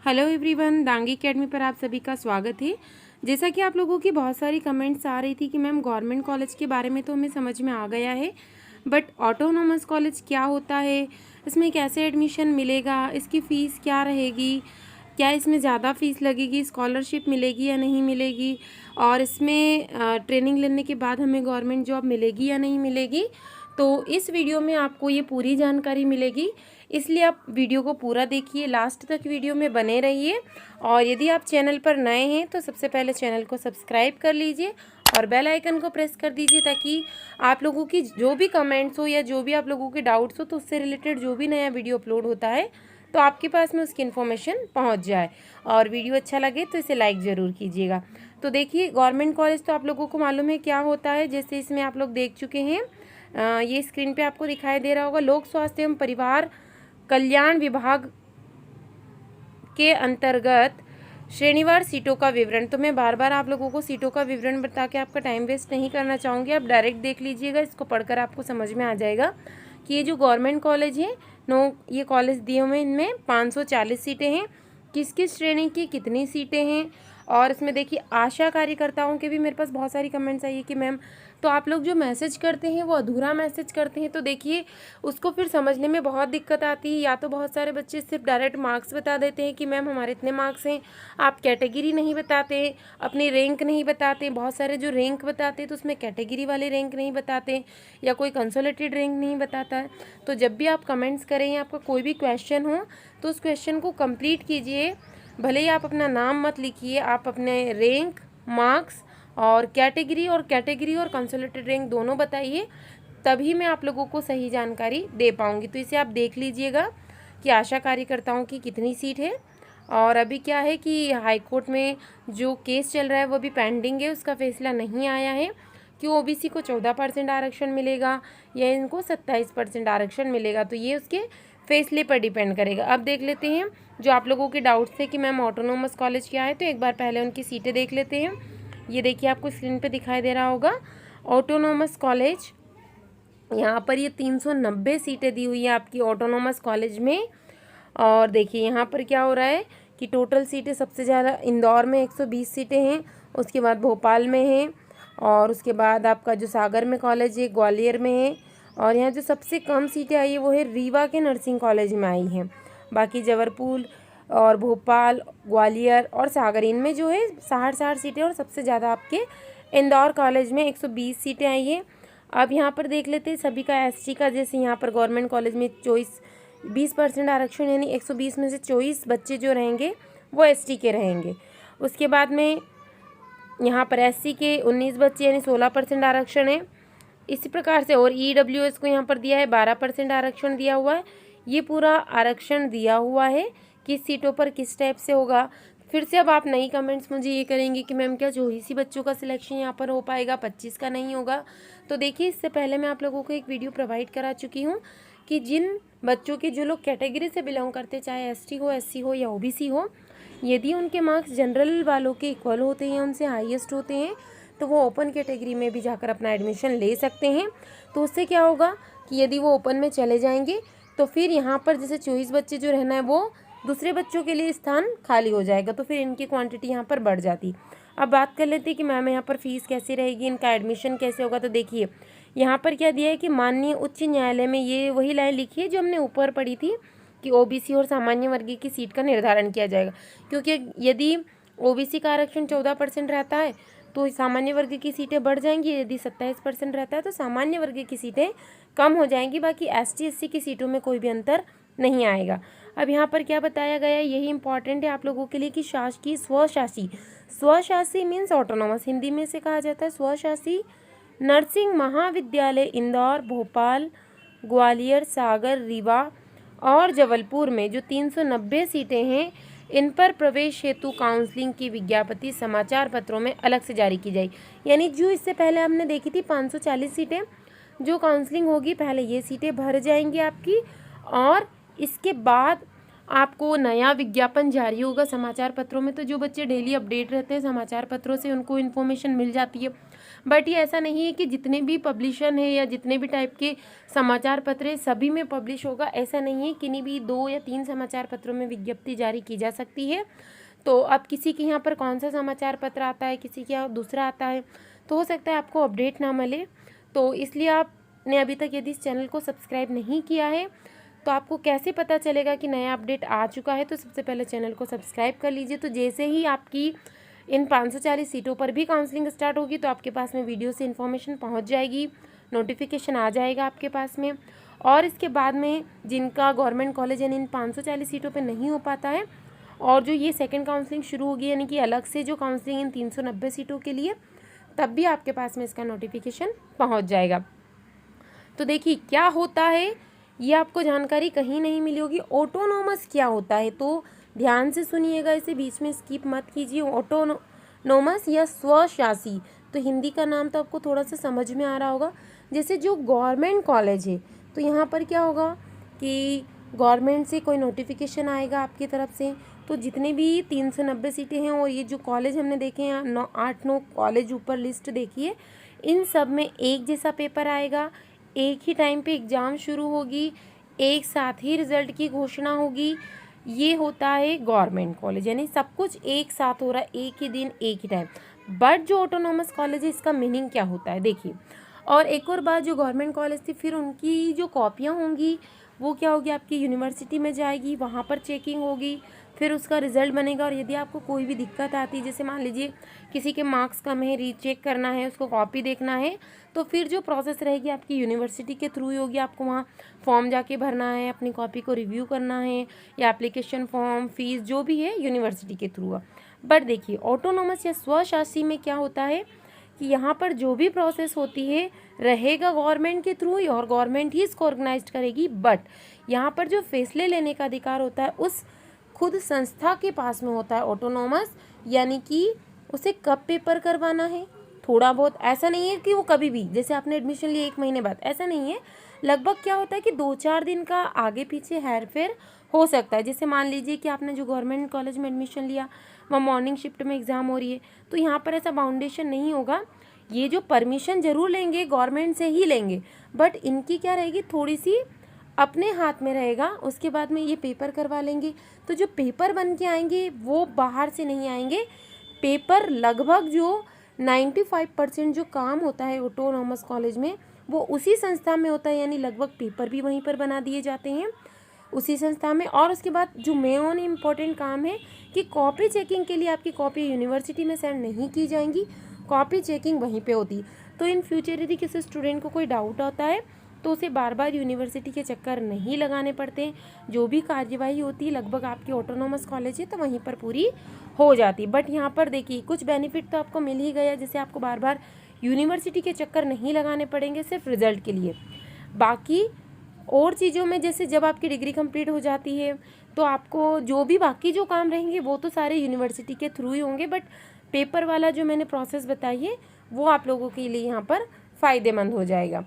Hello everyone, Dangi academy पर आप सभी का स्वागत है। जैसा कि आप लोगों की बहुत सारी कमेंट्स आ रही थी कि मैम गवर्नमेंट कॉलेज के बारे में तो हमें समझ में आ गया है, बट ऑटोनोमस कॉलेज क्या होता है, इसमें कैसे एडमिशन मिलेगा, इसकी फ़ीस क्या रहेगी, क्या इसमें ज़्यादा फ़ीस लगेगी, स्कॉलरशिप मिलेगी या नहीं मिलेगी, और इसमें ट्रेनिंग लेने के बाद हमें गवर्नमेंट जॉब मिलेगी या नहीं मिलेगी। तो इस वीडियो में आपको ये पूरी जानकारी मिलेगी, इसलिए आप वीडियो को पूरा देखिए, लास्ट तक वीडियो में बने रहिए। और यदि आप चैनल पर नए हैं तो सबसे पहले चैनल को सब्सक्राइब कर लीजिए और बेल आइकन को प्रेस कर दीजिए, ताकि आप लोगों की जो भी कमेंट्स हो या जो भी आप लोगों के डाउट्स हो तो उससे रिलेटेड जो भी नया वीडियो अपलोड होता है तो आपके पास में उसकी इन्फॉर्मेशन पहुंच जाए। और वीडियो अच्छा लगे तो इसे लाइक ज़रूर कीजिएगा। तो देखिए, गवर्नमेंट कॉलेज तो आप लोगों को मालूम है क्या होता है। जैसे इसमें आप लोग देख चुके हैं, ये स्क्रीन पे आपको दिखाई दे रहा होगा, लोक स्वास्थ्य एवं परिवार कल्याण विभाग के अंतर्गत श्रेणीवार सीटों का विवरण। तो मैं बार बार आप लोगों को सीटों का विवरण बता के आपका टाइम वेस्ट नहीं करना चाहूँगी, आप डायरेक्ट देख लीजिएगा, इसको पढ़कर आपको समझ में आ जाएगा कि ये जो गवर्नमेंट कॉलेज है, ये कॉलेज दिए हुए हैं, इनमें 540 सीटें हैं। किस किस श्रेणी की कितनी सीटें हैं। और इसमें देखिए, आशा कार्यकर्ताओं के भी मेरे पास बहुत सारी कमेंट्स आई है कि मैम तो आप लोग जो मैसेज करते हैं वो अधूरा मैसेज करते हैं, तो देखिए उसको फिर समझने में बहुत दिक्कत आती है। या तो बहुत सारे बच्चे सिर्फ डायरेक्ट मार्क्स बता देते हैं कि मैम हमारे इतने मार्क्स हैं, आप कैटेगरी नहीं बताते, अपनी रैंक नहीं बताते। बहुत सारे जो रैंक बताते हैं तो उसमें कैटेगरी वाले रैंक नहीं बताते या कोई कंसोलिडेटेड रैंक नहीं बताता है। तो जब भी आप कमेंट्स करें या आपका कोई भी क्वेश्चन हो तो उस क्वेश्चन को कंप्लीट कीजिए। भले ही आप अपना नाम मत लिखिए, आप अपने रैंक, मार्क्स और कैटेगरी और कंसोलिडेटेड रैंक दोनों बताइए, तभी मैं आप लोगों को सही जानकारी दे पाऊँगी। तो इसे आप देख लीजिएगा कि आशा कार्यकर्ताओं की कितनी सीट है। और अभी क्या है कि हाई कोर्ट में जो केस चल रहा है वो भी पेंडिंग है, उसका फैसला नहीं आया है कि ओबीसी को 14% आरक्षण मिलेगा या इनको 27% आरक्षण मिलेगा। तो ये उसके फैसले पर डिपेंड करेगा। अब देख लेते हैं जो आप लोगों के डाउट्स थे कि मैम ऑटोनोमस कॉलेज क्या है, तो एक बार पहले उनकी सीटें देख लेते हैं। ये देखिए, आपको स्क्रीन पे दिखाई दे रहा होगा ऑटोनोमस कॉलेज। यहाँ पर ये 390 सीटें दी हुई है आपकी ऑटोनोमस कॉलेज में। और देखिए यहाँ पर क्या हो रहा है कि टोटल सीटें सबसे ज़्यादा इंदौर में 120 सीटें हैं, उसके बाद भोपाल में हैं, और उसके बाद आपका जो सागर में कॉलेज है ग्वालियर में है, और यहाँ जो सबसे कम सीटें आई है वो है रीवा के नर्सिंग कॉलेज में आई हैं। बाकी जबलपुर और भोपाल, ग्वालियर और सागर, इनमें जो है 60 सीटें, और सबसे ज़्यादा आपके इंदौर कॉलेज में 120 सीटें आई हैं। अब यहाँ पर देख लेते हैं सभी का एसटी का। जैसे यहाँ पर गवर्नमेंट कॉलेज में 20% आरक्षण, यानी 120 में से 24 बच्चे जो रहेंगे वो एसटी के रहेंगे। उसके बाद में यहाँ पर एससी के 19 बच्चे, यानी 16% आरक्षण है। इसी प्रकार से और ईडब्ल्यूएस को यहाँ पर दिया है 12% आरक्षण दिया हुआ है। ये पूरा आरक्षण दिया हुआ है किस सीटों पर किस टाइप से होगा। फिर से अब आप नई कमेंट्स मुझे ये करेंगे कि मैम क्या 24 बच्चों का सिलेक्शन यहाँ पर हो पाएगा, 25 का नहीं होगा। तो देखिए, इससे पहले मैं आप लोगों को एक वीडियो प्रोवाइड करा चुकी हूँ कि जिन बच्चों के, जो लोग कैटेगरी से बिलोंग करते, चाहे एसटी हो, एससी हो या ओबीसी हो, यदि उनके मार्क्स जनरल वालों के इक्वल होते हैं, उनसे हाईएस्ट होते हैं, तो वो ओपन कैटेगरी में भी जाकर अपना एडमिशन ले सकते हैं। तो उससे क्या होगा कि यदि वो ओपन में चले जाएंगे तो फिर यहाँ पर जैसे 24 बच्चे जो रहना है वो दूसरे बच्चों के लिए स्थान खाली हो जाएगा, तो फिर इनकी क्वांटिटी यहाँ पर बढ़ जाती। अब बात कर लेते हैं कि मैम यहाँ पर फीस कैसी रहेगी, इनका एडमिशन कैसे होगा। तो देखिए, यहाँ पर क्या दिया है कि माननीय उच्च न्यायालय में ये वही लाइन लिखी है जो हमने ऊपर पढ़ी थी कि ओबीसी और सामान्य वर्गीय की सीट का निर्धारण किया जाएगा। क्योंकि यदि ओबीसी का आरक्षण 14% रहता है तो सामान्य वर्ग की सीटें बढ़ जाएंगी, यदि 27% रहता है तो सामान्य वर्ग की सीटें कम हो जाएंगी। बाकी एसटी एससी की सीटों में कोई भी अंतर नहीं आएगा। अब यहाँ पर क्या बताया गया है, यही इंपॉर्टेंट है आप लोगों के लिए कि शासकीय स्वशासी, स्वशासी मीन्स ऑटोनोमस, हिंदी में से कहा जाता है स्वशासी नर्सिंग महाविद्यालय इंदौर, भोपाल, ग्वालियर, सागर, रीवा और जबलपुर में जो 390 सीटें हैं, इन पर प्रवेश हेतु काउंसलिंग की विज्ञप्ति समाचार पत्रों में अलग से जारी की जाएगी। यानी जो इससे पहले हमने देखी थी 540 सीटें, जो काउंसलिंग होगी पहले ये सीटें भर जाएंगी आपकी, और इसके बाद आपको नया विज्ञापन जारी होगा समाचार पत्रों में। तो जो बच्चे डेली अपडेट रहते हैं समाचार पत्रों से उनको इन्फॉर्मेशन मिल जाती है। बट ये ऐसा नहीं है कि जितने भी पब्लिशन है या जितने भी टाइप के समाचार पत्र है सभी में पब्लिश होगा, ऐसा नहीं है। किन्हीं भी 2 या 3 समाचार पत्रों में विज्ञप्ति जारी की जा सकती है। तो अब किसी के यहाँ पर कौन सा समाचार पत्र आता है, किसी के यहाँ दूसरा आता है, तो हो सकता है आपको अपडेट ना मिले। तो इसलिए आपने अभी तक यदि इस चैनल को सब्सक्राइब नहीं किया है तो आपको कैसे पता चलेगा कि नया अपडेट आ चुका है। तो सबसे पहले चैनल को सब्सक्राइब कर लीजिए। तो जैसे ही आपकी इन 540 सीटों पर भी काउंसलिंग स्टार्ट होगी तो आपके पास में वीडियो से इन्फॉर्मेशन पहुंच जाएगी, नोटिफिकेशन आ जाएगा आपके पास में। और इसके बाद में जिनका गवर्नमेंट कॉलेज यानी इन 540 सीटों पे नहीं हो पाता है और जो ये सेकंड काउंसलिंग शुरू होगी यानी कि अलग से जो काउंसलिंग इन 390 सीटों के लिए, तब भी आपके पास में इसका नोटिफिकेशन पहुँच जाएगा। तो देखिए क्या होता है, ये आपको जानकारी कहीं नहीं मिली होगी। ऑटोनोमस क्या होता है तो ध्यान से सुनिएगा, इसे बीच में स्किप मत कीजिए। ऑटोनोमस या स्वशासी, तो हिंदी का नाम तो आपको थोड़ा सा समझ में आ रहा होगा। जैसे जो गवर्नमेंट कॉलेज है तो यहाँ पर क्या होगा कि गवर्नमेंट से कोई नोटिफिकेशन आएगा आपकी तरफ से, तो जितने भी 390 सीटें हैं और ये जो कॉलेज हमने देखे हैं 8-9 कॉलेज ऊपर लिस्ट देखिए, इन सब में एक जैसा पेपर आएगा, एक ही टाइम पे एग्ज़ाम शुरू होगी, एक साथ ही रिज़ल्ट की घोषणा होगी। ये होता है गवर्नमेंट कॉलेज, यानी सब कुछ एक साथ हो रहा है, एक ही दिन एक ही टाइम। बट जो ऑटोनॉमस कॉलेज है इसका मीनिंग क्या होता है देखिए। और एक और बात, जो गवर्नमेंट कॉलेज थी फिर उनकी जो कॉपियाँ होंगी वो क्या होगी, आपकी यूनिवर्सिटी में जाएगी, वहाँ पर चेकिंग होगी, फिर उसका रिज़ल्ट बनेगा। और यदि आपको कोई भी दिक्कत आती है, जैसे मान लीजिए किसी के मार्क्स कम है, रीचेक करना है, उसको कॉपी देखना है, तो फिर जो प्रोसेस रहेगी आपकी यूनिवर्सिटी के थ्रू ही होगी। आपको वहाँ फॉर्म जाके भरना है, अपनी कॉपी को रिव्यू करना है, या एप्लीकेशन फॉर्म, फीस जो भी है यूनिवर्सिटी के थ्रू। बट देखिए ऑटोनॉमस या स्वशासी में क्या होता है कि यहाँ पर जो भी प्रोसेस होती है रहेगा गवर्नमेंट के थ्रू ही और गवर्नमेंट ही इसको ऑर्गेनाइज करेगी। बट यहाँ पर जो फैसले लेने का अधिकार होता है उस खुद संस्था के पास में होता है ऑटोनॉमस, यानी कि उसे कब पेपर करवाना है, थोड़ा बहुत, ऐसा नहीं है कि वो कभी भी, जैसे आपने एडमिशन लिया 1 महीने बाद, ऐसा नहीं है। लगभग क्या होता है कि 2-4 दिन का आगे पीछे हेर फेर हो सकता है। जैसे मान लीजिए कि आपने जो गवर्नमेंट कॉलेज में एडमिशन लिया वहाँ मॉर्निंग शिफ्ट में एग्ज़ाम हो रही है, तो यहाँ पर ऐसा बाउंडेशन नहीं होगा। ये जो परमिशन ज़रूर लेंगे गवर्नमेंट से ही लेंगे, बट इनकी क्या रहेगी, थोड़ी सी अपने हाथ में रहेगा। उसके बाद में ये पेपर करवा लेंगे। तो जो पेपर बन के आएंगे वो बाहर से नहीं आएंगे। पेपर लगभग जो 95% जो काम होता है ऑटोनॉमस कॉलेज में वो उसी संस्था में होता है, यानी लगभग पेपर भी वहीं पर बना दिए जाते हैं उसी संस्था में। और उसके बाद जो मेन इम्पोर्टेंट काम है कि कॉपी चेकिंग के लिए आपकी कॉपी यूनिवर्सिटी में सेंड नहीं की जाएंगी, कॉपी चेकिंग वहीं पे होती। तो इन फ्यूचर यदि किसी स्टूडेंट को कोई डाउट आता है तो उसे बार बार यूनिवर्सिटी के चक्कर नहीं लगाने पड़ते। जो भी कार्यवाही होती है लगभग आपकी ऑटोनॉमस कॉलेज है तो वहीं पर पूरी हो जाती। बट यहाँ पर देखिए कुछ बेनिफिट तो आपको मिल ही गया, जैसे आपको बार बार यूनिवर्सिटी के चक्कर नहीं लगाने पड़ेंगे सिर्फ रिजल्ट के लिए। बाकी और चीज़ों में जैसे जब आपकी डिग्री कंप्लीट हो जाती है तो आपको जो भी बाकी जो काम रहेंगे वो तो सारे यूनिवर्सिटी के थ्रू ही होंगे, बट पेपर वाला जो मैंने प्रोसेस बताई है वो आप लोगों के लिए यहाँ पर फ़ायदेमंद हो जाएगा।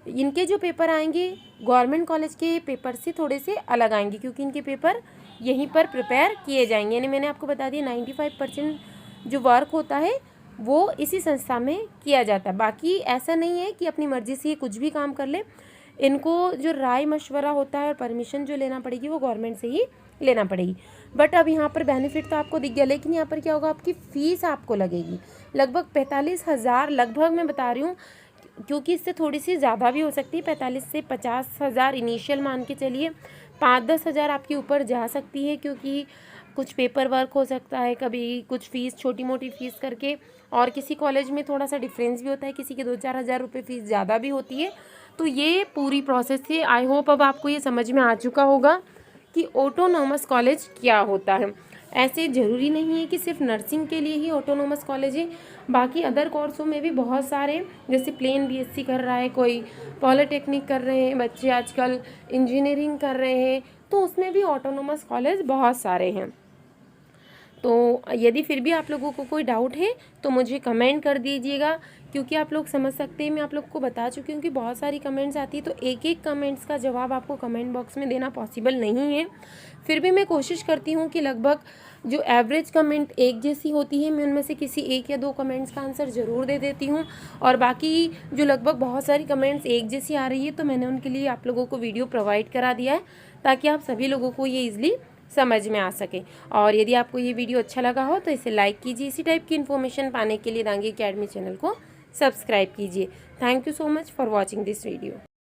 इनके जो पेपर आएंगे गवर्नमेंट कॉलेज के पेपर से थोड़े से अलग आएंगे, क्योंकि इनके पेपर यहीं पर प्रिपेयर किए जाएंगे। यानी मैंने आपको बता दिया 95% जो वर्क होता है वो इसी संस्था में किया जाता है। बाकी ऐसा नहीं है कि अपनी मर्ज़ी से कुछ भी काम कर ले, इनको जो राय मशवरा होता है और परमिशन जो लेना पड़ेगी वो गवर्नमेंट से ही लेना पड़ेगी। बट अब यहाँ पर बेनिफिट तो आपको दिख गया, लेकिन यहाँ पर क्या होगा, आपकी फ़ीस आपको लगेगी लगभग 45,000, लगभग मैं बता रही हूँ क्योंकि इससे थोड़ी सी ज़्यादा भी हो सकती है। 45 से 50,000 इनिशियल मान के चलिए, 5-10 हज़ार आपके ऊपर जा सकती है, क्योंकि कुछ पेपर वर्क हो सकता है, कभी कुछ फ़ीस छोटी मोटी फ़ीस करके, और किसी कॉलेज में थोड़ा सा डिफरेंस भी होता है, किसी के 2-4 हज़ार रुपये फ़ीस ज़्यादा भी होती है। तो ये पूरी प्रोसेस थी। आई होप अब आपको ये समझ में आ चुका होगा कि ऑटोनॉमस कॉलेज क्या होता है। ऐसे ज़रूरी नहीं है कि सिर्फ नर्सिंग के लिए ही ऑटोनॉमस कॉलेज है, बाकी अदर कोर्सों में भी बहुत सारे, जैसे प्लेन बीएससी कर रहा है कोई, पॉलिटेक्निक कर रहे हैं बच्चे आजकल, इंजीनियरिंग कर रहे हैं, तो उसमें भी ऑटोनॉमस कॉलेज बहुत सारे हैं। तो यदि फिर भी आप लोगों को कोई डाउट है तो मुझे कमेंट कर दीजिएगा, क्योंकि आप लोग समझ सकते हैं मैं आप लोग को बता चुकी हूँ कि बहुत सारी कमेंट्स आती है, तो एक एक कमेंट्स का जवाब आपको कमेंट बॉक्स में देना पॉसिबल नहीं है। फिर भी मैं कोशिश करती हूँ कि लगभग जो एवरेज कमेंट एक जैसी होती है, मैं उनमें से किसी 1 या 2 कमेंट्स का आंसर ज़रूर दे देती हूँ। और बाकी जो लगभग बहुत सारी कमेंट्स एक जैसी आ रही है, तो मैंने उनके लिए आप लोगों को वीडियो प्रोवाइड करा दिया है ताकि आप सभी लोगों को ये ईज़िली समझ में आ सके। और यदि आपको ये वीडियो अच्छा लगा हो तो इसे लाइक कीजिए। इसी टाइप की इन्फॉर्मेशन पाने के लिए दांगी अकेडमी चैनल को सब्सक्राइब कीजिए। Thank you so much for watching this video.